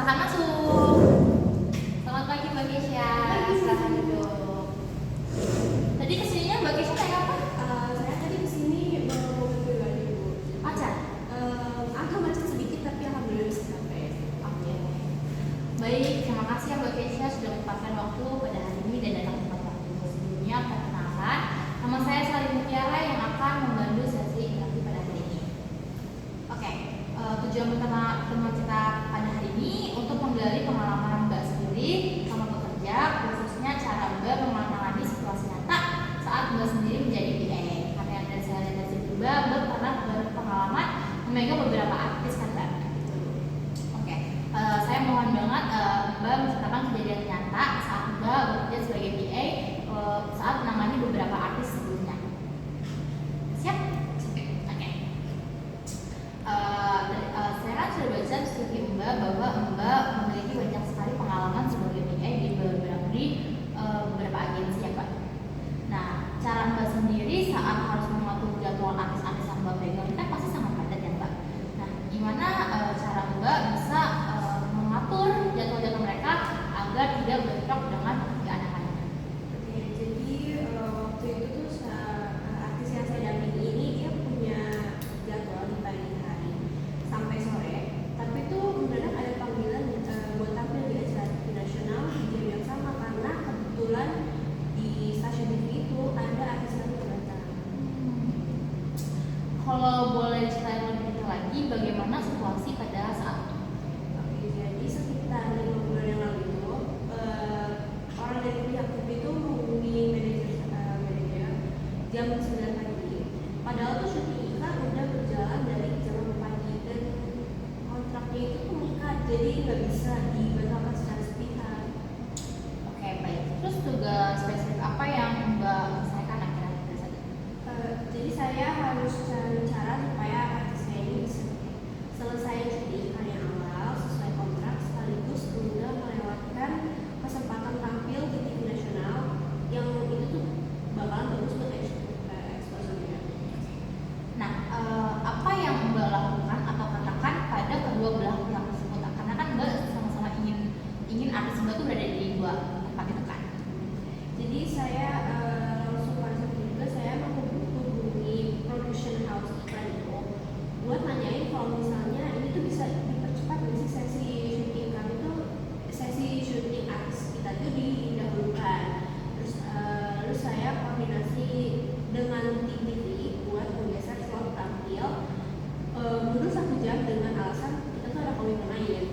Silahkan masuk. Selamat pagi Mbak Kesha. Silahkan duduk. Tadi kesininya Mbak Kesha naik apa? Saya tadi kesini bawa mobil pribadi Bu. Macet? Agak macet sedikit tapi alhamdulillah bisa sampai. Oke. Baik, terima kasih ya Mbak Kesha sudah menyempatkan waktu pada hari ini dan datang ke tempat waktu. Sebelumnya perkenalkan, nama saya Salim Mutiara yang akan membantu sesi interaktif pada hari ini. Oke, tujuan pertama pertemuan kita pada hari ini untuk menggali pengalaman Mbak sendiri sama bekerja, khususnya cara Mbak menangani situasi nyata saat Mbak sendiri menjadi BA. Karena yang dari saya lihat dari Mbak pernah berpengalaman memegang beberapa artis kan Mbak. Oke, saya mohon banget Mbak menceritakan kejadian nyata saat Mbak bekerja sebagai BA saat menangani beberapa artis sebelumnya. Siap? Oke. Saya kan sudah baca studi Mbak bahwa Mbak memiliki banyak sekali pengalaman sebagai BA di beberapa agensi ya Pak. Nah, cara Mbak sendiri saat harus mengatur jadwal artis-artis yang Mbak pegang ini kan pasti sangat padat ya Mbak. Nah, gimana cara Mbak bisa mengatur jadwal-jadwal mereka agar tidak bentrok dengan kerjaan yang lain? Oke, jadi waktu itu tuh artis yang saya dampingi ini dia punya jadwal di pagi hari sampai sore. Tapi tuh mendadak ada panggilan buat tampil di acara TV nasional di jam yang sama karena kebetulan di stasiun TV itu ada artis yang datang. Kalau boleh ceritain lebih detail lagi, bagaimana situasi pada saat itu? Oke, jadi sekitar 5 bulan yang lalu itu orang dari pihak TV itu menghubungi manajer jam 9 pagi. Padahal tuh syuting iklan udah berjalan dari jam 6 pagi dan kontraknya itu tuh mengikat, jadi nggak bisa dibatalkan secara sepihak. Oke, baik. Terus tugas spesifik apa yang Mbak selesaikan akhir-akhir pada saat itu? Jadi saya harus cari cara supaya artis saya ini bisa selesai syuting iklan yang awal sesuai kontrak sekaligus udah melewatkan kesempatan tampil di TV nasional yang itu tuh bakalan bagus buat exposure-nya. Nah, apa yang Mbak lakukan atau katakan pada kedua belah pihak tersebut? Karena kan Mbak sama-sama ingin artis Mbak tuh berada di dua tempat itu kan? Jadi saya langsung pada saat itu juga saya menghubungi production house iklan itu buat nanyain kalau misalnya ini tuh bisa dipercepat nggak sih sesi syuting kami tuh, sesi syuting artis kita tuh didahulukan. Terus saya koordinasi dengan tim TV buat menggeser slot tampil mundur 1 jam dengan alasan kita tuh ada komitmen lain.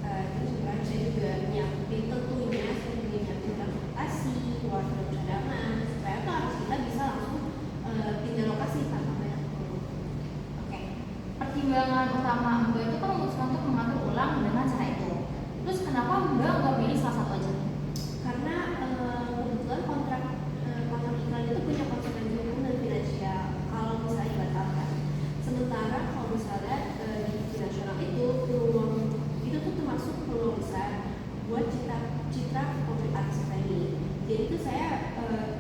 Terus saya juga nyiapin tentunya saya juga nyiapin transportasi, wardrobe cadangan supaya tuh artis kita bisa langsung pindah lokasi tanpa banyak waktu. Oke. Pertimbangan utama Mbak itu kan memutuskan untuk mengatur ulang dengan cara itu. Terus kenapa Mbak nggak pilih salah satu aja? Karena kebetulan kontrak iklan itu punya konsekuensi hukum dan finansial kalau misalnya dibatalkan. Sementara kalau misalnya di TV nasional itu peluang itu tuh termasuk peluang besar buat citra konflik artis kita ini. Jadi itu saya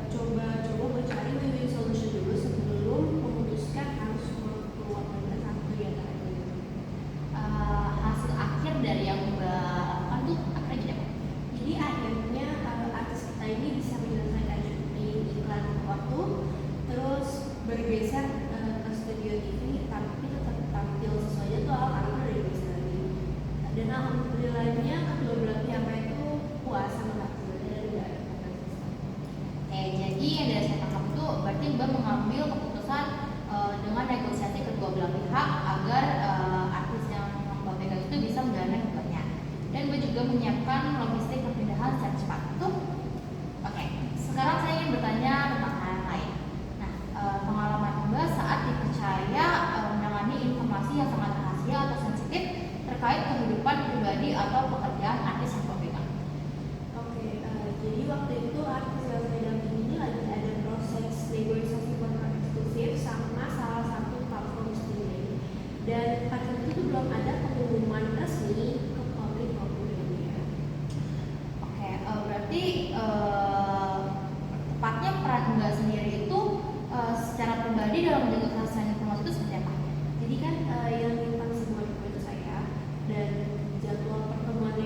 coba buat cari win-win solution dulu sebelum memutuskan harus mengeluarkan satu di antara itu. Hasil akhir dari yang Mbak lakukan tuh akhirnya jadi apa? Jadi akhirnya artis kita ini bisa menyelesaikan syuting iklan waktu, terus bergeser ke studio TV tapi tetap tampil sesuai jadwal karena udah digeser lagi. Dan alhamdulillahnya kedua belah pihak itu puas sama hasilnya dan nggak ada kompensasi. Oke, jadi yang dari saya tangkap itu berarti Mbak mengambil keputusan dengan negosiasi kedua belah pihak agar artis yang Mbak pegang itu bisa menjalankan tugasnya. Dan Mbak juga menyiapkan logistik perpindahan secara cepat. Betul? Oke, sekarang saya ingin bertanya tentang hal yang lain. Nah, pengalaman Mbak saat dipercaya menangani informasi yang sangat rahasia atau sensitif terkait kehidupan pribadi atau pekerjaan artis yang Mbak pegang. Oke, jadi waktu itu artis yang saya dampingi ini lagi ada proses negosiasi kontrak eksklusif sama salah satu platform streaming. Dan pada saat itu tuh belum ada pengumuman resmi ke publik maupun media. Oke, berarti tepatnya peran Mbak sendiri itu secara pribadi dalam menjaga kerahasiaan informasi itu seperti apa? Jadi kan yang nyimpan semua itu saya dan jadwal pertemuan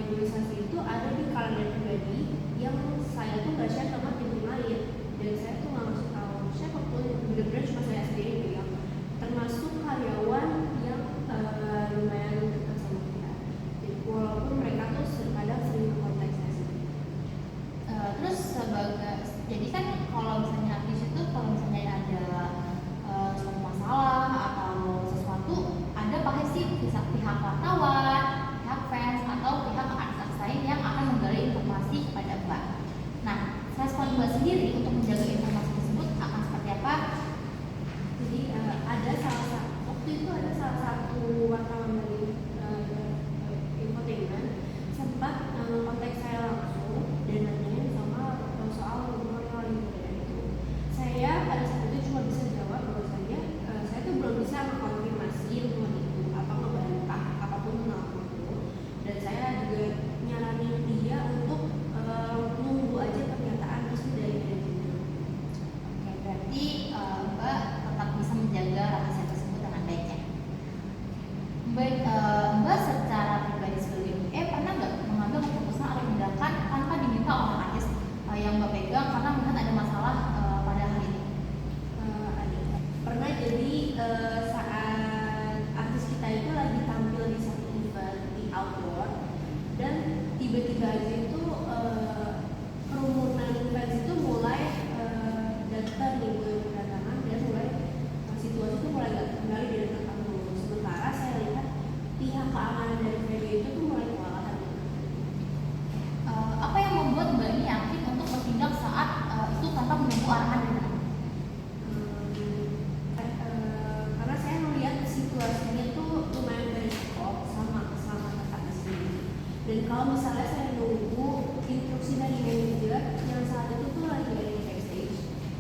kalau misalnya saya nunggu instruksi dari manajer yang saat itu tuh lagi ada di backstage,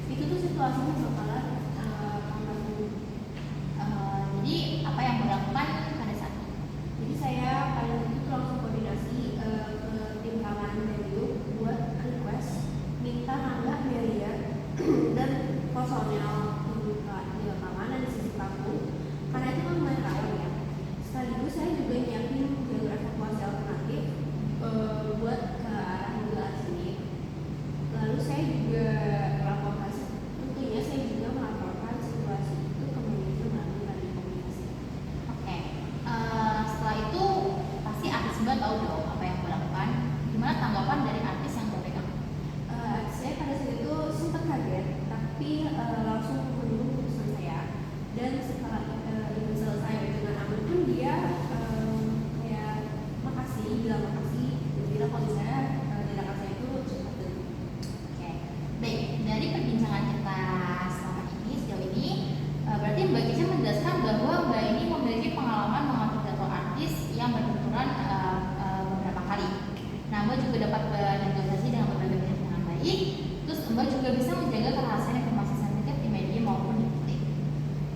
itu tuh situasinya bakalan tambah dulu. Jadi apa yang Mbak lakukan pada saat itu? Jadi saya pada waktu itu langsung koordinasi ke tim keamanan venue buat request minta nambah barrier dan personel di keamanan di sisi panggung, karena itu kan lumayan rawan ya. Sekaligus saya juga nyiapin jalur evakuasi alternatif buat ke arah mobil sini. Lalu saya juga melaporkan, tentunya saya juga melaporkan situasi itu ke manajer melalui radio komunikasi. Oke, setelah itu pasti artis Mbak tahu dong apa yang Mbak lakukan. Gimana tanggapan dari artis yang Mbak pegang? Saya pada saat itu sempat kaget, tapi langsung menunggu keputusan saya. Dan setelah itu selesai dengan aman pun dia kayak bilang makasih, dan bilang kalau saya tindakan saya itu cepat dan Oke, baik. Dari perbincangan kita selama ini sejauh ini, berarti Mbak Kisha menjelaskan bahwa Mbak ini memiliki pengalaman mengatur jadwal artis yang berbenturan beberapa kali. Nah, Mbak juga dapat bernegosiasi dengan berbagai pihak dengan baik. Terus Mbak juga bisa menjaga kerahasiaan informasi sensitif di media maupun di publik.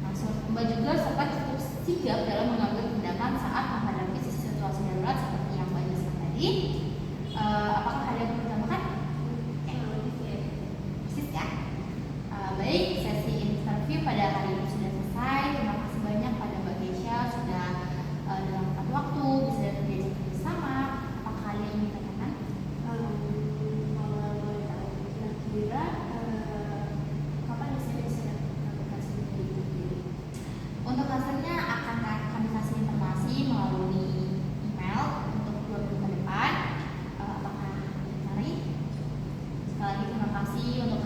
Nah, Mbak juga sempat cukup sigap dalam mengambil tindakan saat menghadapi situasi darurat seperti yang Mbak jelaskan tadi. Apakah ada yang perlu ditambahkan? Persis ya. Baik, sesi interview pada hari ini sudah selesai. Terima kasih banyak pada Mbak Kesha sudah dalam tepat waktu bisa diajak bersama. Apakah ada yang ingin ditanyakan? kalau boleh tahu kira-kira kapan saya bisa dapat hasil dari ini? Untuk hasilnya akan kami kasih informasi melalui email untuk 2 minggu ke depan. Apakah menarik? Sekali lagi terima kasih untuk